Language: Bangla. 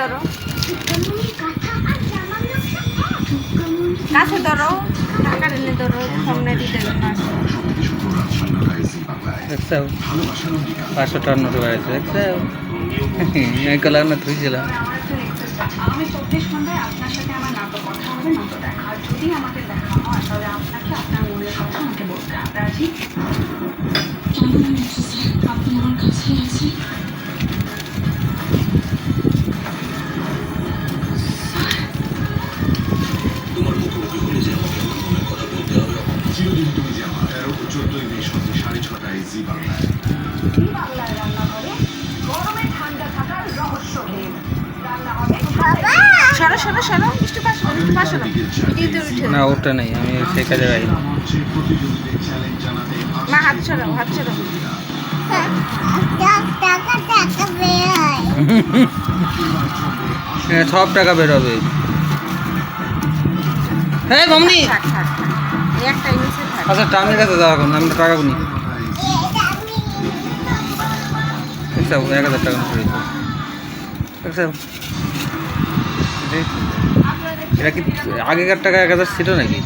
ধরো, কাছে ধরো, টাকা এনে ধরো, সামনে দিতে জন্য দেখছো 500 টাকার নোট বেড়েছে দেখছো এই কলার না তুইছিলাম আমি 24 ঘন্টায় আপনার সাথে আমার না তো কথা হবে না তো দেখা, আর যদি আমাদের দেখা হয় তাহলে আপনাকে আপনার মনের কথা আমাকে বলতে হবে। রাজি? আপনি আমার কাছে আছেন। তোমার মুখোমুখি হলে যে আমাকে আমার মনের কথা বলতে হবে। চিরদিন তুমি যে আমার 13 ও 14 মে সন্ধ্যে 6:30টায় জি বাংলায়। জি বাংলায় রান্না করে গরমে ঠান্ডা থাকার রহস্য ভেদ রান্না হবে। সরো সরো সরো, একটু পাশে একটু পাশে ভিডিওতে উঠে না ওটা নেই আমি সেই কাজে বাইরে প্রতিযোগীদের চ্যালেঞ্জ জানাতে মা হাত সরাও, হাত সরাও। সব টাকা বেরোবে হ্যাঁ মামনি থাক থাক থাক, এই একটা নিচে থাক। আচ্ছা টামির কাছে যাওয়া এখন আমি টাকা গুনি দেখছো 1000 টাকা নোট রয়েছে দেখছো এটা কি আগেকার টাকা 1000 ছিল নাকি?